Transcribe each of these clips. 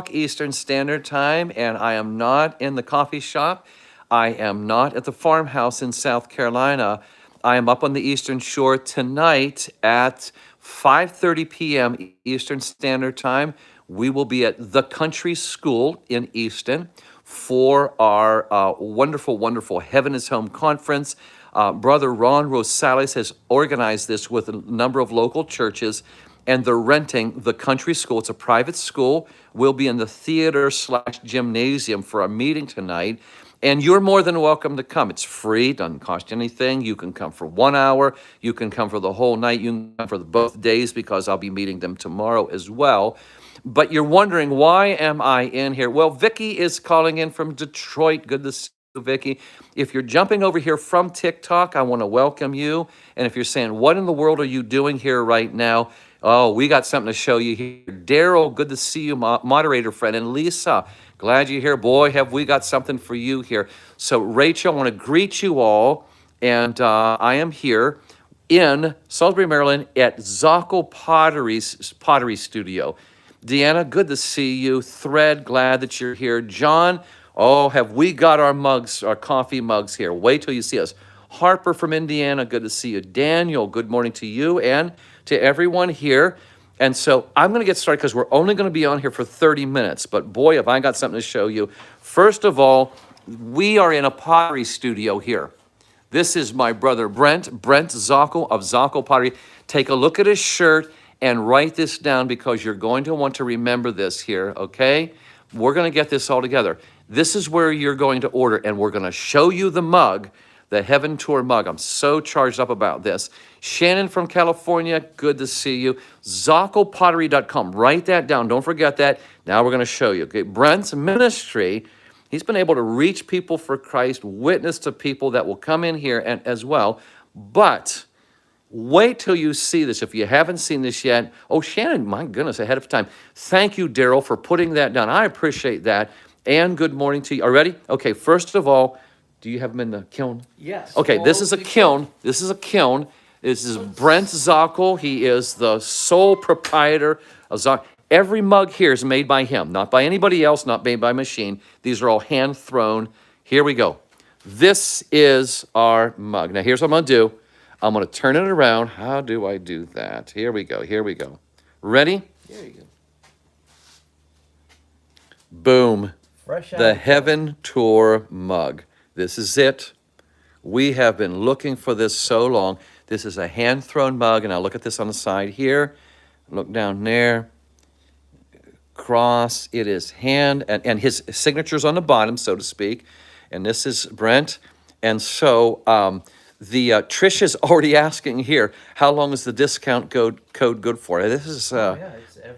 Eastern Standard Time, and I am not in the coffee shop. I am not at the farmhouse in South Carolina. I am up on the Eastern Shore tonight at 5:30 p.m. Eastern Standard Time. We will be at the Country School in Easton for our wonderful, wonderful Heaven is Home conference. Brother Ron Rosales has organized this with a number of local churches, and they're renting the Country School. It's a private school. We'll be in the theater slash gymnasium for our meeting tonight. And you're more than welcome to come. It's free, doesn't cost you anything. You can come for 1 hour. You can come for the whole night. You can come for both days because I'll be meeting them tomorrow as well. But you're wondering, why am I in here? Well, Vicky is calling in from Detroit. Good to see you, Vicky. If you're jumping over here from TikTok, I want to welcome you. And if you're saying, what in the world are you doing here right now? Oh, we got something to show you here. Daryl, good to see you, moderator friend. And Lisa, glad you're here. Boy, have we got something for you here. So, Rachel, I want to greet you all. And I am here in Salisbury, Maryland at Zockel Pottery Studio. Deanna, good to see you. Thread, glad that you're here. John, oh, have we got our mugs, our coffee mugs here. Wait till you see us. Harper from Indiana, good to see you. Daniel, good morning to you and to everyone here. And so I'm going to get started because we're only going to be on here for 30 minutes. But boy, have I got something to show you. First of all, we are in a pottery studio here. This is my brother Brent Zockel of Zockel Pottery. Take a look at his shirt and write this down because you're going to want to remember this here, okay? We're going to get this all together. This is where you're going to order, and we're going to show you the mug, the Heaven Tour mug. I'm so charged up about this. Shannon from California, good to see you. ZockelPottery.com. Write that down. Don't forget that. Now we're going to show you. Okay, Brent's ministry, he's been able to reach people for Christ, witness to people that will come in here and as well. But wait till you see this. If you haven't seen this yet, oh, Shannon, my goodness, ahead of time. Thank you, Daryl, for putting that down. I appreciate that. And good morning to you. Are you ready? Okay, first of all, do you have them in the kiln? Yes. Okay, this is a kiln. This is a kiln. This is Brent Zockel. He is the sole proprietor of Zockel. Every mug here is made by him, not by anybody else, not made by machine. These are all hand thrown. Here we go. This is our mug. Now, here's what I'm going to do. I'm going to turn it around. How do I do that? Here we go. Here we go. Ready? There you go. Boom. Fresh out. The Heaven Tour mug. This is it. We have been looking for this so long. This is a hand-thrown mug, and I'll look at this on the side here. Look down there. Cross. It is hand, and his signature's on the bottom, so to speak. And this is Brent. And so Trish is already asking here, how long is the discount code good for? This is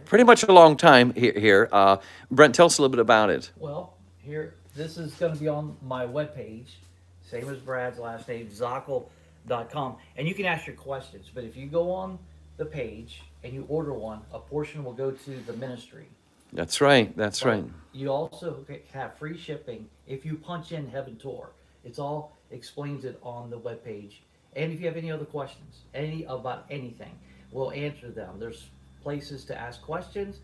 pretty much a long time here. Brent, tell us a little bit about it. Well, here, this is going to be on my webpage, same as Brad's last name, Zockel.com. And you can ask your questions, but if you go on the page and you order one, a portion will go to the ministry. That's right. That's right. You also have free shipping if you punch in Heaven Tour. It's all explains it on the webpage. And if you have any other questions, about anything, we'll answer them. There's places to ask questions,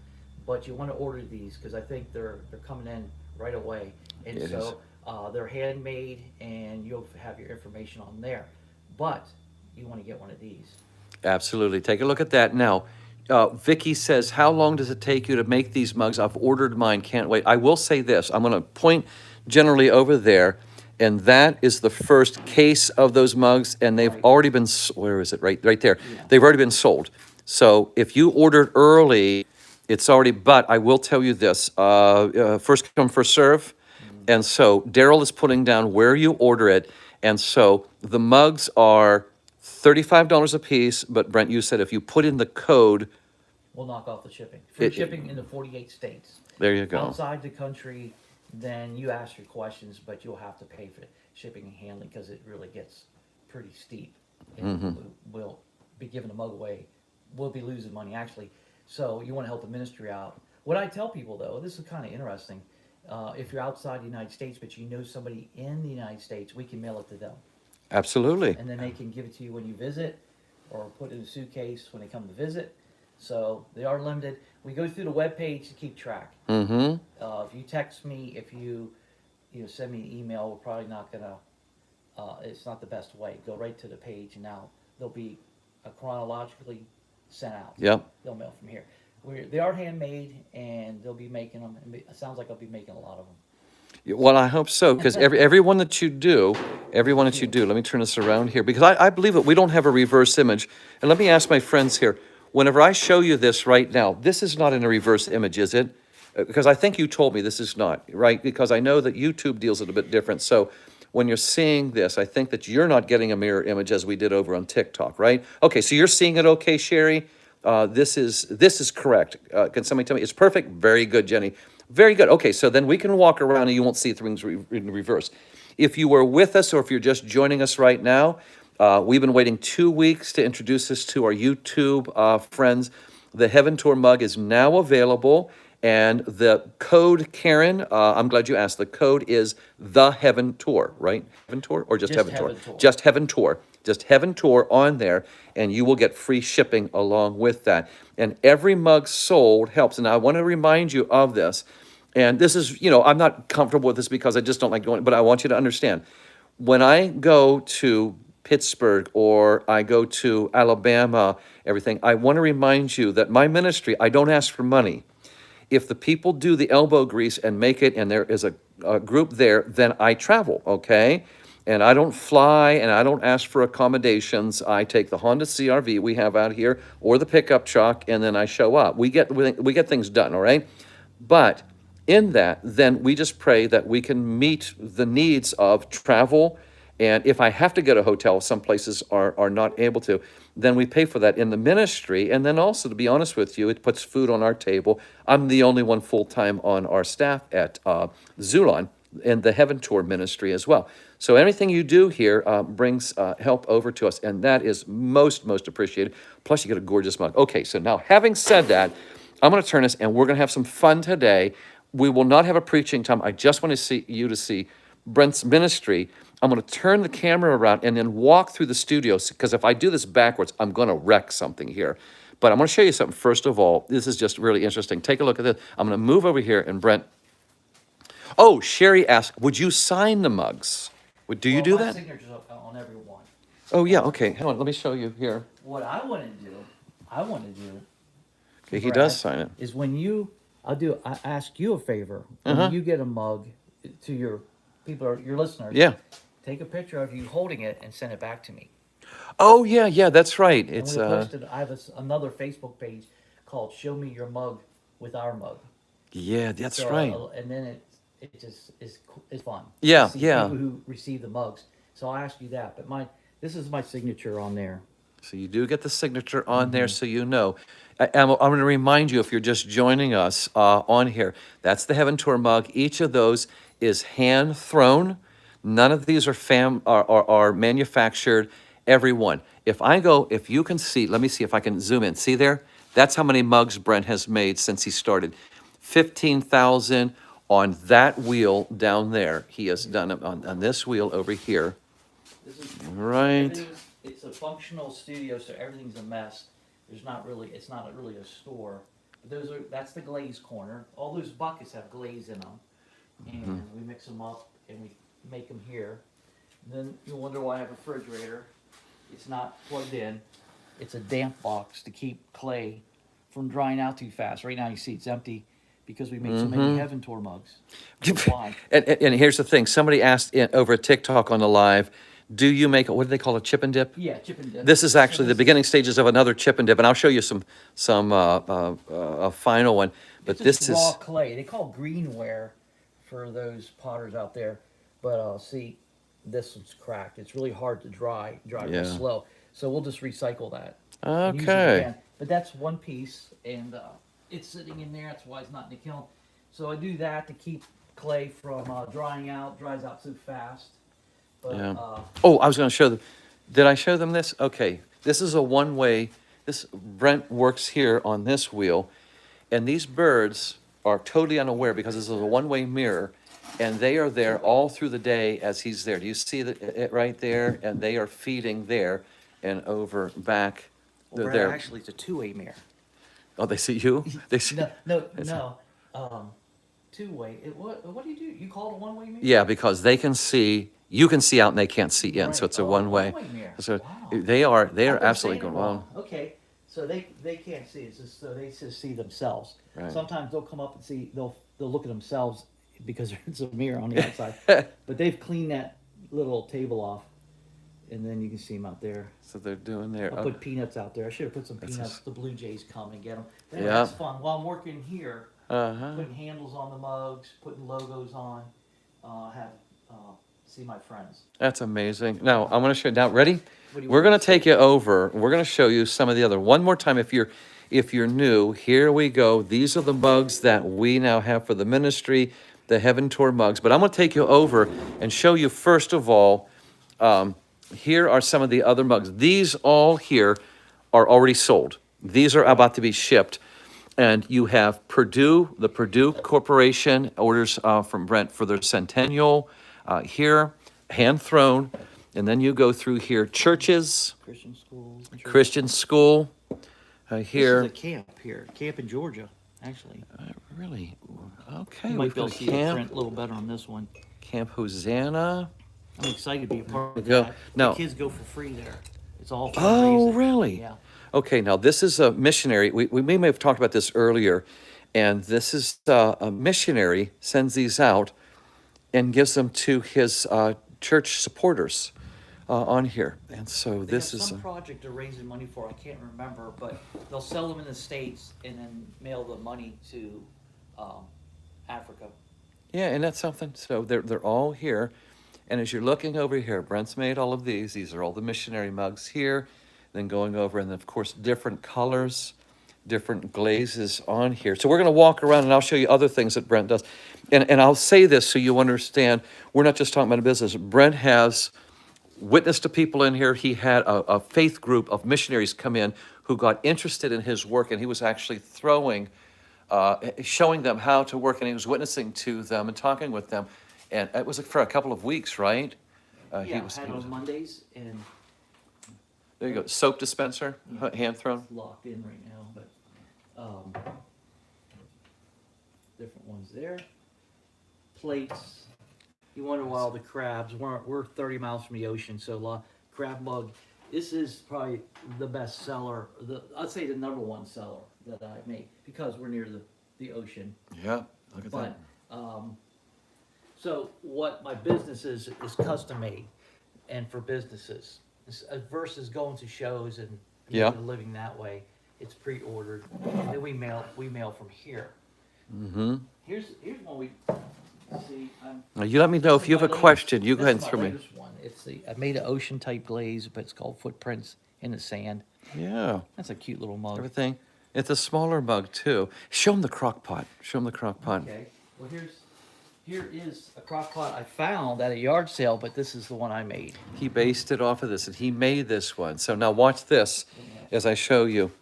but you want to order these because I think they're coming in right away. And It so they're handmade, and you'll have your information on there. But you want to get one of these. Absolutely. Take a look at that. Now, Vicky says, how long does it take you to make these mugs? I've ordered mine. Can't wait. I will say this. I'm going to point generally over there, and that is the first case of those mugs, and they've already been, where is it? Right there. Yeah. They've already been sold. So if you ordered early, it's already, but I will tell you this, first come, first serve. And so Daryl is putting down where you order it. And so the mugs are $35 a piece, but Brent, you said if you put in the code, We'll knock off the shipping. Free shipping in the 48 states. there you go. Outside the country, then you ask your questions, but you'll have to pay for shipping and handling because it really gets pretty steep. And we'll be giving a mug away. We'll be losing money, actually. So you want to help the ministry out. What I tell people, though, this is kind of interesting. If you're outside the United States, but you know somebody in the United States, we can mail it to them. Absolutely. And then they can give it to you when you visit or put it in a suitcase when they come to visit. So they are limited. We go through the webpage to keep track. Mm-hmm. If you text me, if you send me an email, we're probably not gonna. It's not the best way. Go right to the page, and now they'll be chronologically sent out. Yep. They'll mail from here. They are handmade, and they'll be making them. It sounds like I'll be making a lot of them. Well, I hope so, because everyone that you do, let me turn this around here, because I believe that we don't have a reverse image. And let me ask my friends here, whenever I show you this right now, this is not in a reverse image, is it? Because I think you told me this is not, right? Because I know that YouTube deals it a bit different. So when you're seeing this, I think that you're not getting a mirror image as we did over on TikTok, right? Okay, so you're seeing it okay, Sherry? This is correct. Can somebody tell me? It's perfect. Very good, Jenny. Very good. Okay, so then we can walk around and you won't see things in reverse. If you were with us or if you're just joining us right now, we've been waiting 2 weeks to introduce this to our YouTube friends. The Heaven Tour mug is now available, and the code, Karen, I'm glad you asked. The code is the Heaven Tour, right? Heaven Tour or just Heaven Tour? Just Heaven Tour. Just Heaven Tour on there, and you will get free shipping along with that. And every mug sold helps. And I want to remind you of this. And this is, I'm not comfortable with this because I just don't like going, but I want you to understand. When I go to Pittsburgh or I go to Alabama, everything, I want to remind you that my ministry, I don't ask for money. If the people do the elbow grease and make it, and there is a group there, then I travel, okay? And I don't fly, and I don't ask for accommodations. I take the Honda CRV we have out here, or the pickup truck, and then I show up. We get things done, all right? But in that, then we just pray that we can meet the needs of travel. And if I have to get a hotel, some places are not able to, then we pay for that in the ministry. And then also, to be honest with you, it puts food on our table. I'm the only one full-time on our staff at Zulon in the Heaven Tour ministry as well. So anything you do here brings help over to us, and that is most appreciated. Plus, you get a gorgeous mug. Okay, so now having said that, I'm going to turn this, and we're going to have some fun today. We will not have a preaching time. I just want to see Brent's ministry. I'm going to turn the camera around and then walk through the studio, because if I do this backwards, I'm going to wreck something here. But I'm going to show you something first of all. This is just really interesting. Take a look at this. I'm going to move over here, and Brent. Oh, Sherry asked, would you sign the mugs? Do you do my that? signature's on every one. Oh, yeah, okay. Hang on, let me show you here. What I want to do. Okay, he Brad, does sign it. Is when I ask you a favor. When Uh-huh. you get a mug to your people, or your listeners. Yeah. Take a picture of you holding it and send it back to me. Oh, yeah, that's right. And It's, we posted. I have another Facebook page called "Show Me Your Mug with Our Mug." yeah, that's So, right. and then it just is fun. Yeah, to see yeah. People who receive the mugs. So I'll ask you that. But this is my signature on there. So you do get the signature on there, so you know. I'm going to remind you, if you're just joining us on here, that's the Heaven Tour mug. Each of those is hand thrown. None of these are manufactured. Every one. If you can see, let me see if I can zoom in. See there? That's how many mugs Brent has made since he started. 15,000 on that wheel down there. He has done it on this wheel over here. This is Right. It's a functional studio, so everything's a mess. It's not really a store. That's the glaze corner. All those buckets have glaze in them, and we mix them up and we make them here. And then you'll wonder why I have a refrigerator. It's not plugged in. It's a damp box to keep clay from drying out too fast. Right now you see it's empty because we make so many Heaven Tour mugs. That's why. And here's the thing. Somebody asked over a TikTok on the live, do you make, what do they call a chip and dip? Yeah, chip and dip. This is actually the beginning stages of another chip and dip, and I'll show you a final one. But It's this just is, raw clay. They call greenware for those potters out there. But see, this one's cracked. It's really hard to dry real Yeah. slow. So we'll just recycle that. and use it okay. again. But that's one piece, and it's sitting in there. That's why it's not in the kiln. So I do that to keep clay from drying out. Dries out so fast. But, Yeah. Oh, I was going to show them. Did I show them this? Okay. This is a one-way. Brent works here on this wheel, and these birds are totally unaware because this is a one-way mirror, and they are there all through the day as he's there. Do you see it right there? And they are feeding there and over back. well, They're Brad, there. actually, it's a two-way mirror. Oh, they see you? They see, No. Two-way. What do? You call it a one-way mirror? yeah, because they can see, you can see out and they can't see in, so Right. it's a Oh, one-way. one-way mirror. So Wow. they are I've been absolutely saying it going, wrong. well, Okay, so they can't see. It's just so they just see themselves. Right. Sometimes they'll come up and see. They'll look at themselves because it's a mirror on the outside. But they've cleaned that little table off, and then you can see them out there. so they're doing their, I put peanuts out there. I should have put some That's peanuts. just- The Blue Jays come and get them. Yeah. That's fun. While I'm working here, uh-huh. putting handles on the mugs, putting logos on, have see my friends. That's amazing. Now, I'm gonna show, now, ready? What do you We're want gonna me to take you over, we're gonna show you some of the other, one more time, if you're new, here we go. These are the mugs that we now have for the ministry, the Heaven Tour mugs. But I'm gonna take you over and show you, first of all, here are some of the other mugs. These all here are already sold. These are about to be shipped. And you have Purdue, the Purdue Corporation orders from Brent for their centennial here, hand thrown. And then you go through here, churches, Christian schools. church- Christian school, This here. is a camp here. Camp in Georgia, actually. Really? Okay, You might we've be able got to see the Camp, print a little better on this one. Camp Hosanna. I'm excited to be a part of Go. that. Now- The kids go for free there. It's all Oh, fundraising. really? Yeah. Okay, now this is a missionary. We may have talked about this earlier. And this is a missionary sends these out and gives them to his church supporters on here. And so They this have is, some project they're raising money for. I can't remember, but they'll sell them in the States and then mail the money to Africa. yeah, and that's something. So they're all here. And as you're looking over here, Brent's made all of these. These are all the missionary mugs here. Then going over, and then of course, different colors, different glazes on here. So we're going to walk around and I'll show you other things that Brent does. And I'll say this so you understand, we're not just talking about a business. Brent has witnessed to people in here. He had a faith group of missionaries come in who got interested in his work, and he was actually showing them how to work, and he was witnessing to them and talking with them. And it was for a couple of weeks, right? Yeah, he I was, had on Mondays and there you go, soap dispenser, hand thrown. it's locked in right now, but different ones there. Plates. You wonder why all the crabs. We're 30 miles from the ocean, so a lot crab mug. This is probably the best seller. I'd say the number one seller that I make because we're near the ocean. Yeah, look at But that. so what my business is custom made, and for businesses versus going to shows and Yeah. making a living that way. It's pre-ordered, and then we mail from here. Mm-hmm. Here's one we see. Now, you let me know if you have a question. You go ahead and throw me. This is my latest one. I made an ocean type glaze, but it's called Footprints in the Sand. Yeah, That's a cute little mug. everything. It's a smaller mug too. Show them the crock pot. Show them the crock pot. Okay. Well, here is a crock pot I found at a yard sale, but this is the one I made. He based it off of this, and he made this one. So now watch this as I show you.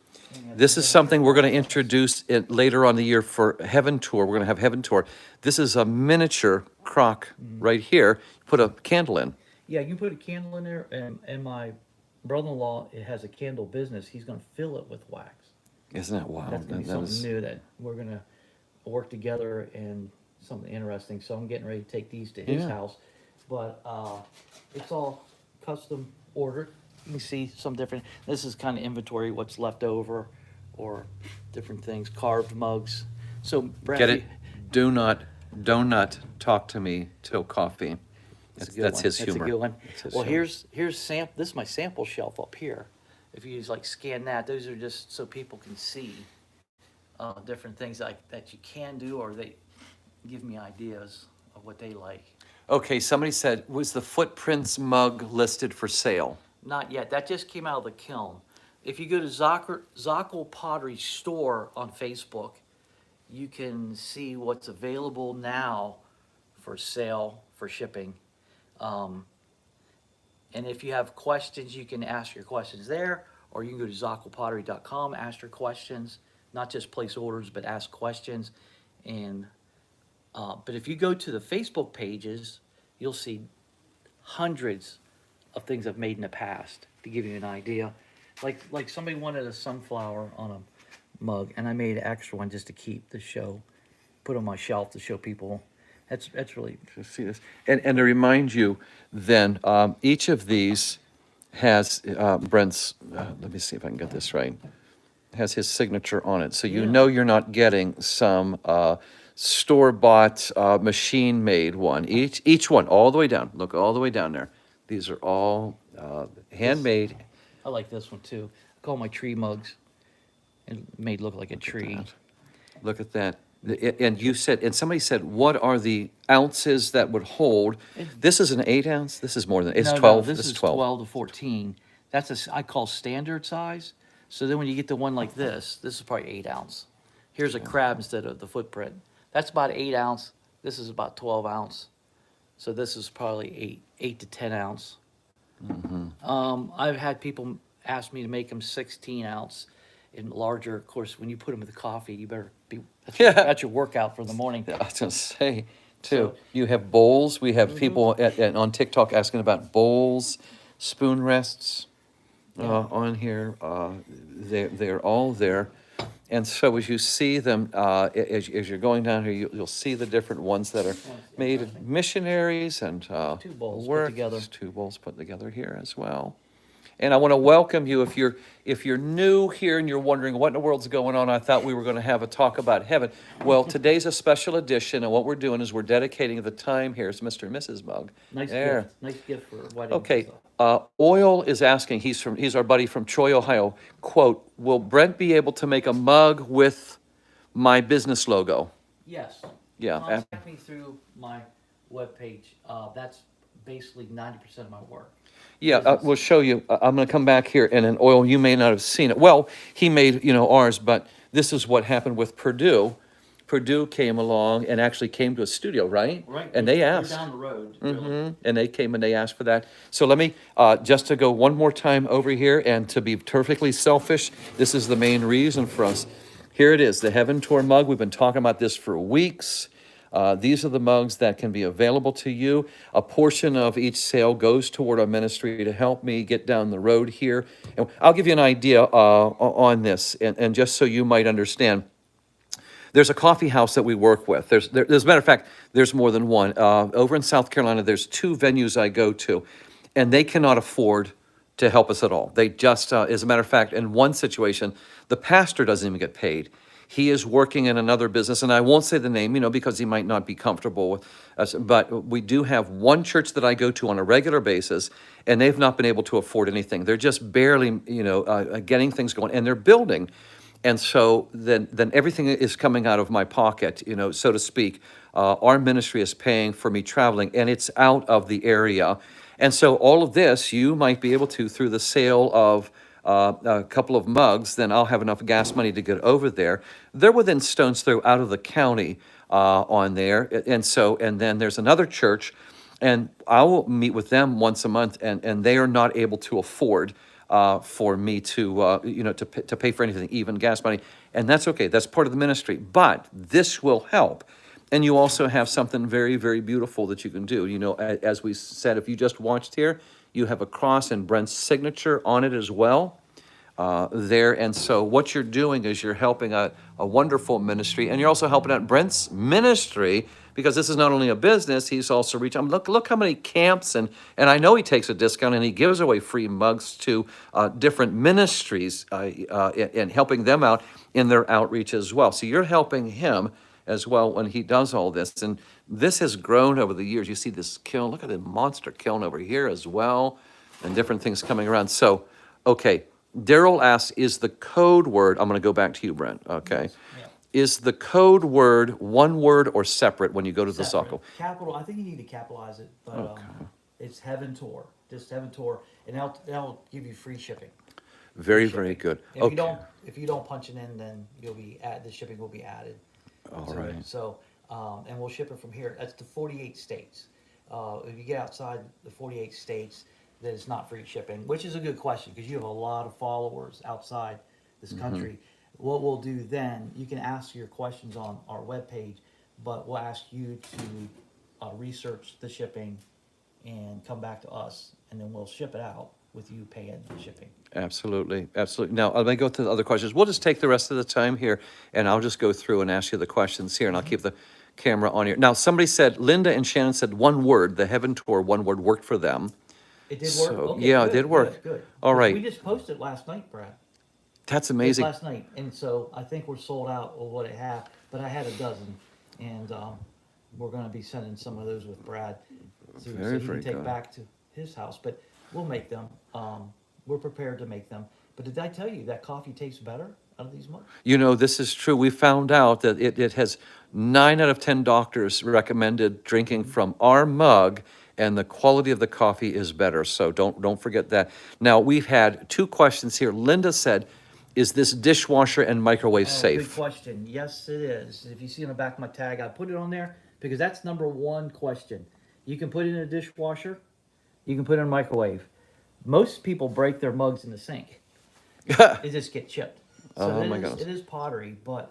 This is something we're going to introduce later on in the year for Heaven Tour. We're going to have Heaven Tour. This is a miniature crock right here. Put a candle in. Yeah, you can put a candle in there, and my brother-in-law has a candle business. He's going to fill it with wax. Isn't that wild? That's going to be something new that we're going to work together and something interesting. So I'm getting ready to take these to his Yeah. house. But it's all custom ordered. You can see some different, this is kind of inventory, what's left over or different things, carved mugs. So Brad, Get it? Do not talk to me till coffee. That's his humor. That's a good one. That's his Well, humor. here's this is my sample shelf up here. If you like scan that, those are just so people can see different things like that you can do, or they give me ideas of what they like. Okay, somebody said, was the Footprints mug listed for sale? Not yet. That just came out of the kiln. If you go to Zockel Pottery Store on Facebook, you can see what's available now for sale, for shipping. And if you have questions, you can ask your questions there, or you can go to zockelpottery.com, ask your questions, not just place orders, but ask questions. And but if you go to the Facebook pages, you'll see hundreds of things I've made in the past to give you an idea. Like somebody wanted a sunflower on mug, and I made an extra one just to keep the show, put on my shelf to show people. That's really To see this. And to remind you, then, each of these has Brent's, let me see if I can get this right, has his signature on it. So you Yeah. know you're not getting some store-bought, machine-made one. Each one, all the way down, look all the way down there. These are all handmade. I like this one too. I call my tree mugs, and made look like a tree. Look at that. And you said, and somebody said, what are the ounces that would hold? This is an 8 ounce? This is more than, it's No, no, 12, this this is is 12. 12 to 14. That's I call standard size. So then when you get the one like this is probably 8 ounce. Here's a crab instead of the footprint. That's about 8 ounce. This is about 12 ounce. So this is probably 8 to 10 ounce. I've had people ask me to make them 16 ounce and larger. Of course, when you put them in the coffee, you better be, that's your workout for the morning. I was gonna say, too, So- you have bowls, we have people on TikTok asking about bowls, spoon rests on here, they're all there. And so as you see them, as you're going down here, you'll see the different ones that are made of missionaries and Two bowls put work. together. There's 2 bowls put together here as well. And I want to welcome you, if you're new here and you're wondering what in the world's going on, I thought we were going to have a talk about heaven. Well, today's a special edition, and what we're doing is we're dedicating the time here. It's Mr. and Mrs. Mug. Nice There. gift. Nice gift for weddings. and Okay, stuff. Oil is asking, he's our buddy from Troy, Ohio, quote, "Will Brent be able to make a mug with my business logo?" Yes. Yeah, Contact me through my webpage. That's basically 90% of my work. Yeah, we'll show you. I'm gonna come back here, and in Oil, you may not have seen it. Well, he made, ours, but this is what happened with Purdue. Purdue came along and actually came to a studio, right? Right. And they they're asked. down the road. Really. And they came and they asked for that. So let me, just to go one more time over here, and to be perfectly selfish, this is the main reason for us. Here it is, the Heaven Tour mug. We've been talking about this for weeks. These are the mugs that can be available to you. A portion of each sale goes toward our ministry to help me get down the road here. And I'll give you an idea on this, and just so you might understand. There's a coffee house that we work with. There's as a matter of fact, there's more than one. Over in South Carolina, there's 2 venues I go to, and they cannot afford to help us at all. They just, as a matter of fact, in one situation, the pastor doesn't even get paid. He is working in another business, and I won't say the name, because he might not be comfortable with us. But we do have one church that I go to on a regular basis, and they've not been able to afford anything. They're just barely, getting things going, and they're building. And so then everything is coming out of my pocket, so to speak. Our ministry is paying for me traveling, and it's out of the area. And so all of this, you might be able to, through the sale of a couple of mugs, then I'll have enough gas money to get over there. They're within stone's throw out of the county on there. And then there's another church, and I will meet with them once a month, and they are not able to afford for me to, to pay for anything, even gas money. And that's okay. That's part of the ministry. But this will help. And you also have something very, very beautiful that you can do. As we said, if you just watched here, you have a cross and Brent's signature on it as well there. And so what you're doing is you're helping a wonderful ministry, and you're also helping out Brent's ministry, because this is not only a business, he's also reaching. Look how many camps, and I know he takes a discount, and he gives away free mugs to different ministries and helping them out in their outreach as well. So you're helping him as well when he does all this. And this has grown over the years. You see this kiln, look at the monster kiln over here as well, and different things coming around. So, okay, Daryl asks, is the code word, I'm gonna go back to you, Brent, okay? Yeah. Is the code word one word or separate when you go to the Separate. Zoco? Capital. I think you need to capitalize it, but it's Heaven Tour. Just Heaven Tour, and that'll give you free shipping. Very, very good. If you don't punch it in, then the shipping will be added. All to right. it. So, and we'll ship it from here. That's the 48 states. If you get outside the 48 states, then it's not free shipping, which is a good question, because you have a lot of followers outside this country. What we'll do then, you can ask your questions on our webpage, but we'll ask you to research the shipping and come back to us, and then we'll ship it out. with you paying the shipping. Absolutely, absolutely. Now, let me go to the other questions. We'll just take the rest of the time here, and I'll just go through and ask you the questions here, and I'll keep the camera on here. Now, somebody said, Linda and Shannon said one word, the Heaven Tour, one word worked for them. It did work? So, Okay, yeah, it good, did work. Good. All right. We just posted last night, Brad. That's Just amazing. last night, and so I think we're sold out of what I have, but I had a dozen, and we're gonna be sending some of those with Brad, so Very, he very can take good. back to his house, but we'll make them, we're prepared to make them. But did I tell you that coffee tastes better out of these mugs? You know, this is true. We found out that it has 9 out of 10 doctors recommended drinking from our mug, and the quality of the coffee is better. So don't forget that. Now, we've had 2 questions here. Linda said, is this dishwasher and microwave Oh, good safe? question. Yes, it is. If you see on the back of my tag, I put it on there because that's number one question. You can put it in a dishwasher, you can put it in a microwave. Most people break their mugs in the sink. They just get chipped. So Oh, it my is- goodness. it is pottery, but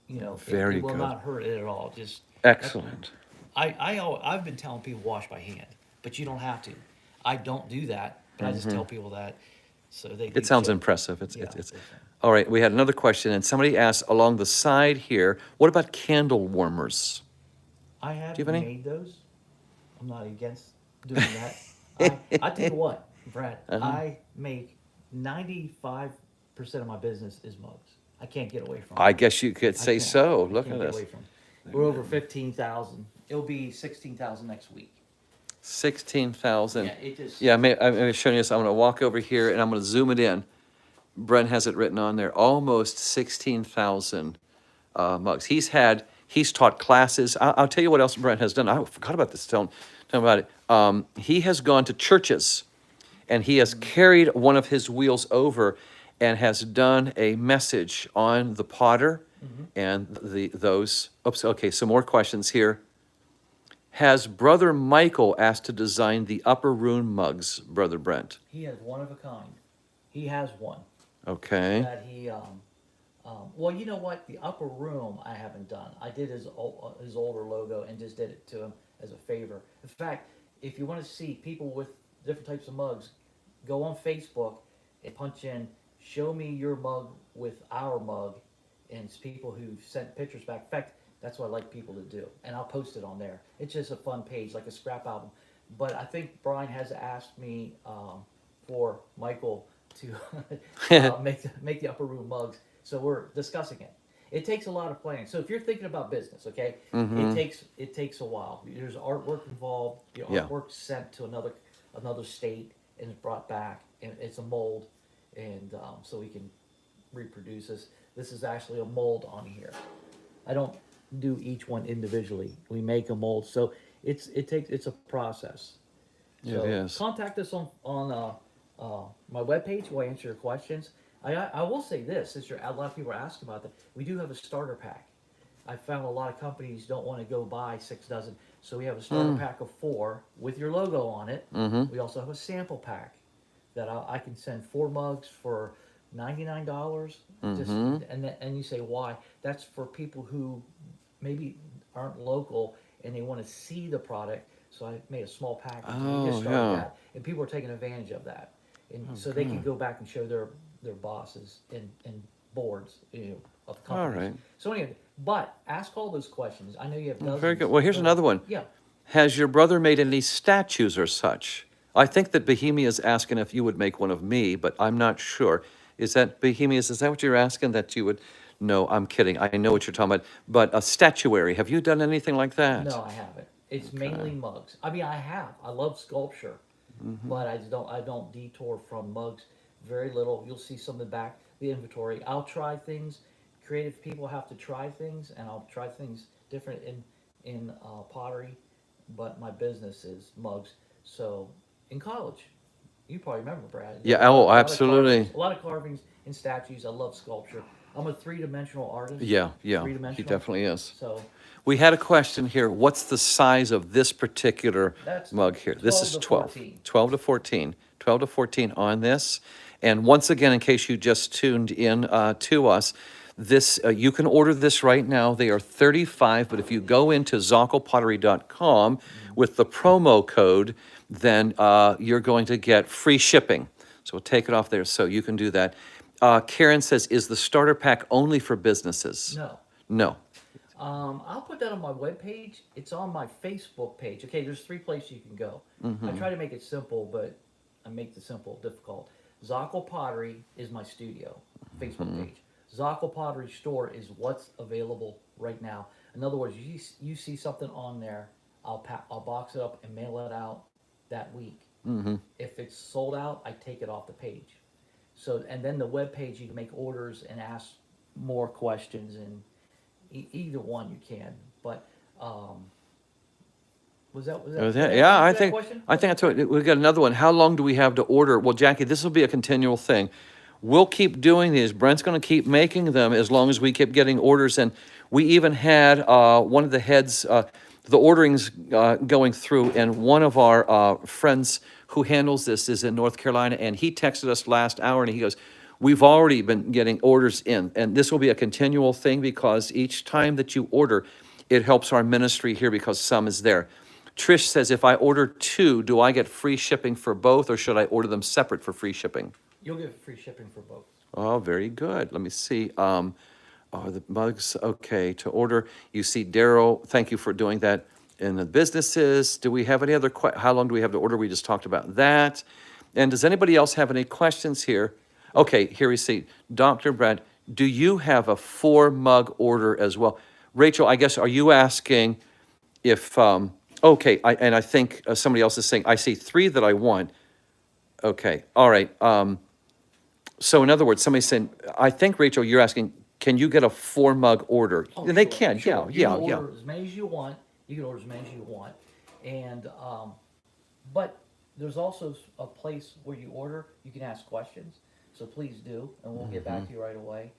Very it will good. not hurt it at all. Just Excellent. I've been telling people wash by hand, but you don't have to. I don't do that, but I just tell people that so they. It sounds impressive. Yeah, It's, it's- all right, we had another question, and somebody asked along the side here, what about candle warmers? I have Do you have any? made those. I'm not against doing that. I tell you what, Brad, Uh-huh. I make 95% of my business is mugs. I can't get away from. I it. guess you could I say can't. so. I Look can't at get this. away from it. We're over 15,000. It'll be 16,000 next week. 16,000. Yeah, it just. Yeah, I'm showing you this. I'm gonna walk over here and I'm gonna zoom it in. Brent has it written on there, almost 16,000 mugs. He's taught classes. I'll tell you what else Brent has done. I forgot about this. Tell him about it. He has gone to churches and he has carried one of his wheels over and has done a message on the potter and those. Oops, okay, some more questions here. Has Brother Michael asked to design the upper room mugs, Brother Brent? He has one of a kind. He has one Okay. that he. Well, you know what? The upper room I haven't done. I did his older logo and just did it to him as a favor. In fact, if you want to see people with different types of mugs, go on Facebook and punch in "Show me your mug with our mug," and it's people who've sent pictures back. In fact, that's what I like people to do, and I'll post it on there. It's just a fun page, like a scrap album. But I think Brian has asked me for Michael to make the upper room mugs. So we're discussing it. It takes a lot of planning. So if you're thinking about business, okay, it takes a while. There's artwork involved. The Yeah. artwork's sent to another state and it's brought back, and it's a mold, and so we can reproduce this. This is actually a mold on here. I don't do each one individually. We make a mold, so it's a process. Yeah, it is. Contact us on my webpage where I answer your questions. I will say this, since a lot of people are asking about that, we do have a starter pack. I found a lot of companies don't want to go buy 6 dozen, so we have a starter pack of 4 with your logo on it. We also have a sample pack that I can send 4 mugs for $99. Just and you say why? That's for people who maybe aren't local and they want to see the product. So I made a small package. And we just started yeah. that, and people are taking advantage of that, and so they can go back and show their bosses and boards, of companies. All right. So anyway, but ask all those questions. I know you have dozens. Very good. Well, here's but- another one. Yeah. Has your brother made any statues or such? I think that Bohemia is asking if you would make one of me, but I'm not sure. Is that Bohemia? Is that what you're asking? That you would? No, I'm kidding. I know what you're talking about. But a statuary. Have you done anything like that? No, I haven't. It's mainly mugs. I mean, I have. I love sculpture, but I don't detour from mugs. Very little. You'll see some in the back, the inventory. I'll try things. Creative people have to try things, and I'll try things different in pottery. But my business is mugs. So in college, you probably remember, Brad. Yeah, A lot of absolutely. carvings- A lot of carvings and statues. I love sculpture. I'm a 3-dimensional artist. Yeah. He Three-dimensional. definitely is. So We had a question here. What's the size of this particular That's mug here? This 12 is to 12. 14. 12 to 14. 12 to 14 on this. And once again, in case you just tuned in to us, This, you can order this right now. They are 35, but if you go into zoccolpottery.com with the promo code, then you're going to get free shipping. So we'll take it off there so you can do that. Karen says, is the starter pack only for businesses? No. No. I'll put that on my webpage. It's on my Facebook page. Okay, there's 3 places you can go. I try to make it simple, but I make the simple difficult. Zocco Pottery is my studio Facebook page. Zocco Pottery store is what's available right now. In other words, you see something on there, I'll box it up and mail it out that week. If it's sold out, I take it off the page. So, and then the web page, you can make orders and ask more questions, and either one you can. But was that Yeah, I that think, question? that's what, we got another one. How long do we have to order? Well, Jackie, this will be a continual thing. We'll keep doing these. Brent's gonna keep making them as long as we keep getting orders. And we even had, one of the heads, the orderings, going through, and one of our, friends who handles this is in North Carolina, and he texted us last hour and he goes, we've already been getting orders in, and this will be a continual thing because each time that you order, it helps our ministry here because some is there. Trish says, if I order 2, do I get free shipping for both, or should I order them separate for free shipping? You'll get free shipping for both. Oh, very good. Let me see. Oh, the mugs, okay, to order. You see, Daryl, thank you for doing that. In the businesses, do we have any other, how long do we have to order? We just talked about that. And does anybody else have any questions here? Okay, here we see. Dr. Brad, do you have a 4-mug order as well? Rachel, I guess, are you asking if, okay, I think somebody else is saying, I see 3 that I want. Okay, all right. So in other words, somebody's saying, I think, Rachel, you're asking, can you get a 4-mug order? Oh, And they sure, can, sure. yeah. You can order as many as you want. You can order as many as you want. And, but there's also a place where you order, you can ask questions. So please do, and we'll get back to you right away.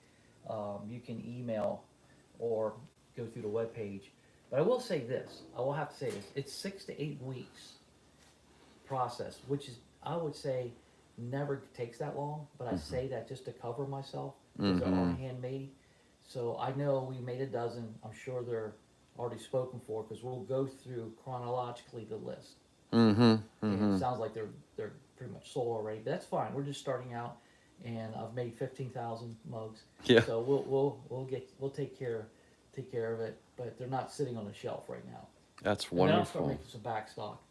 You can email or go through the webpage. But I will say this, I will have to say this, it's 6 to 8 weeks process, which is, I would say, never takes that long, but I say that just to cover myself, because they're all handmade. So I know we made a dozen, I'm sure they're already spoken for, because we'll go through chronologically the list. And it sounds like they're pretty much sold already, but that's fine, we're just starting out, and I've made 15,000 mugs. Yeah. So we'll take care of it, but they're not sitting on the shelf right now. That's And then I'll start wonderful. making some back stock,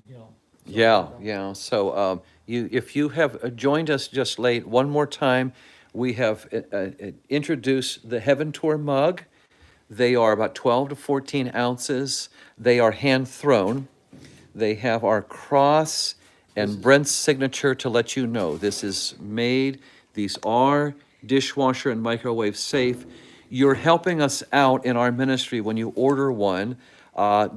you know. so, Yeah. So if you have joined us just late, one more time, we have introduced the Heaven Tour mug. They are about 12 to 14 ounces. They are hand thrown. They have our cross and Brent's signature to let you know this is made. These are dishwasher and microwave safe. You're helping us out in our ministry when you order one.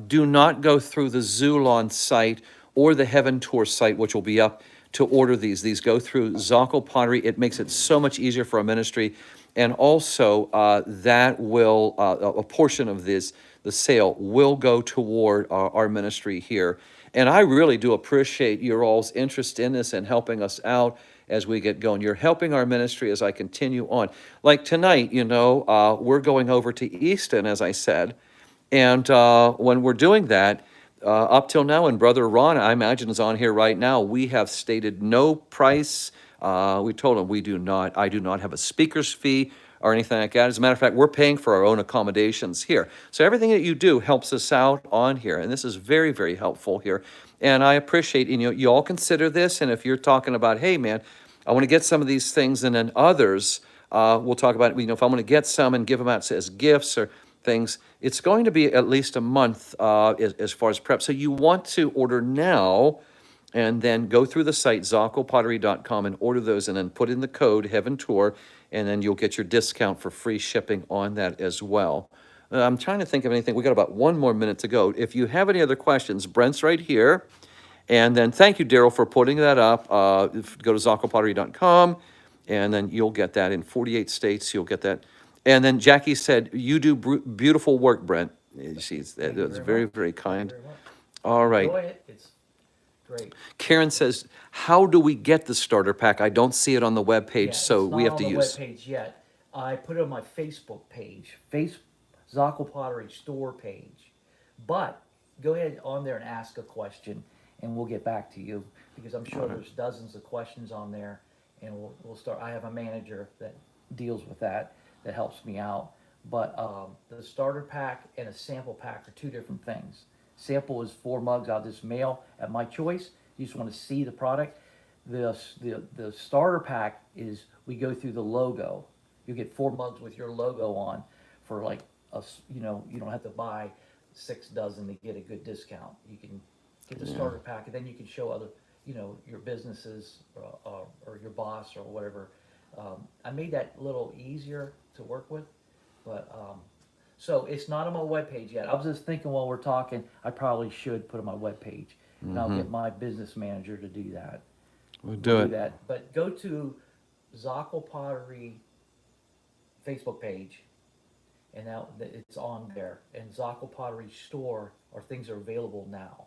Do not go through the Zulon site or the Heaven Tour site, which will be up, to order these. These go through Zocco Pottery. It makes it so much easier for our ministry. And also, that will, a portion of this, the sale, will go toward our ministry here. And I really do appreciate your all's interest in this and helping us out as we get going. You're helping our ministry as I continue on. Like tonight, we're going over to Easton, as I said. And when we're doing that, up till now, and Brother Ron, I imagine, is on here right now, we have stated no price. We told him I do not have a speaker's fee or anything like that. As a matter of fact, we're paying for our own accommodations here. So everything that you do helps us out on here, and this is very, very helpful here. And I appreciate, you all consider this, and if you're talking about, hey, man, I want to get some of these things, and then others, we'll talk about, if I want to get some and give them out as gifts or things, it's going to be at least a month as far as prep. So you want to order now and then go through the site, zoccolpottery.com, and order those, and then put in the code Heaven Tour, and then you'll get your discount for free shipping on that as well. I'm trying to think of anything. We got about 1 more minute to go. If you have any other questions, Brent's right here. And then thank you, Daryl, for putting that up. Go to zoccolpottery.com, and then you'll get that in 48 states. You'll get that. And then Jackie said, you do beautiful work, Brent. She's that's very, very kind. Very much. All right. Enjoy it. It's great. Karen says, how do we get the starter pack? I don't see it on the webpage, Yeah, so it's we not have to on the use. webpage yet. I put it on my Facebook page, Zockel Pottery store page. But go ahead on there and ask a question, and we'll get back to you, because I'm sure there's dozens of questions on there, and we'll start. I have a manager that deals with that, that helps me out. But the starter pack and a sample pack are two different things. Sample is 4 mugs I'll just mail at my choice. You just want to see the product. The starter pack is, we go through the logo. You get 4 mugs with your logo on for like you don't have to buy 6 dozen to get a good discount. You can get the starter pack, and then you can show other, your businesses, or your boss or whatever. I made that a little easier to work with, but so it's not on my webpage yet. I was just thinking while we're talking, I probably should put it on my webpage, and I'll get my business manager to do that. We'll do it. That. But go to Zockel Pottery Facebook page, and now it's on there. And Zockel Pottery store, or things are available now.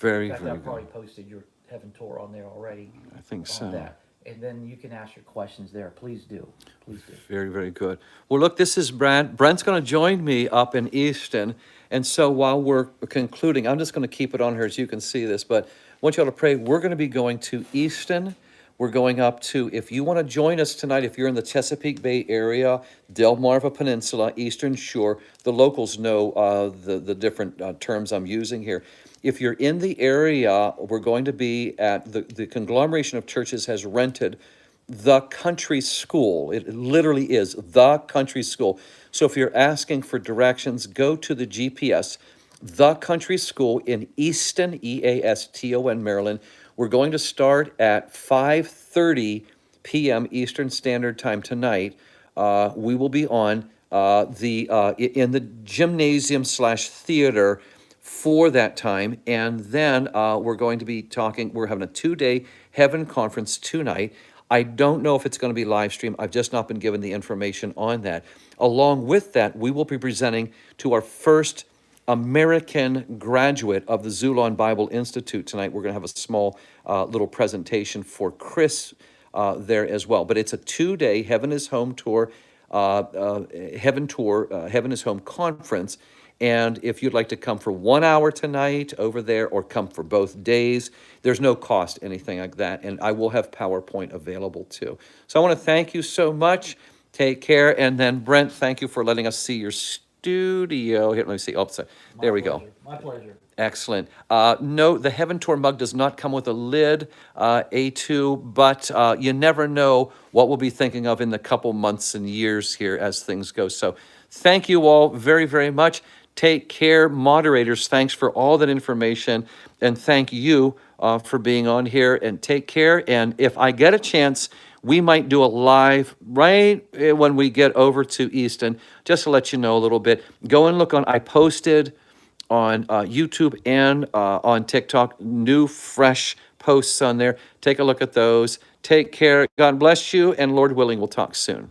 Very, In fact, very I've probably good. posted your Heaven Tour on there already. I think on so. that. And then you can ask your questions there. Please do. Please do. Very, very good. Well, look, this is Brent. Brent's going to join me up in Easton. And so while we're concluding, I'm just going to keep it on here so you can see this, but I want you all to pray. We're going to be going to Easton. We're going up to, if you want to join us tonight, if you're in the Chesapeake Bay area, Delmarva Peninsula, Eastern Shore, the locals know the different terms I'm using here. If you're in the area, we're going to be at, the conglomeration of churches has rented the country school. It literally is the country school. So if you're asking for directions, go to the GPS, the country school in Easton, Easton, Maryland. We're going to start at 5:30 p.m. Eastern Standard Time tonight. We will be on in the gymnasium/theater for that time, and then we're going to be talking. We're having a 2-day Heaven Conference tonight. I don't know if it's going to be live stream. I've just not been given the information on that. Along with that, we will be presenting to our first American graduate of the Zulon Bible Institute tonight. We're going to have a small little presentation for Chris there as well. But it's a 2-day Heaven is Home tour, Heaven is Home conference. And if you'd like to come for 1 hour tonight over there, or come for both days, there's no cost, anything like that. And I will have PowerPoint available too. So I want to thank you so much. Take care. And then Brent, thank you for letting us see your studio. Here, let me see. Oh, sorry. There we go. My pleasure. Excellent. No, the Heaven Tour mug does not come with a lid, A2, but you never know what we'll be thinking of in the couple months and years here as things go. So thank you all very, very much. Take care. Moderators, thanks for all that information. And thank you for being on here. And take care. And if I get a chance, we might do a live right when we get over to Easton, just to let you know a little bit. Go and look on, I posted on YouTube and on TikTok, new fresh posts on there. Take a look at those. Take care. God bless you, and Lord willing, we'll talk soon.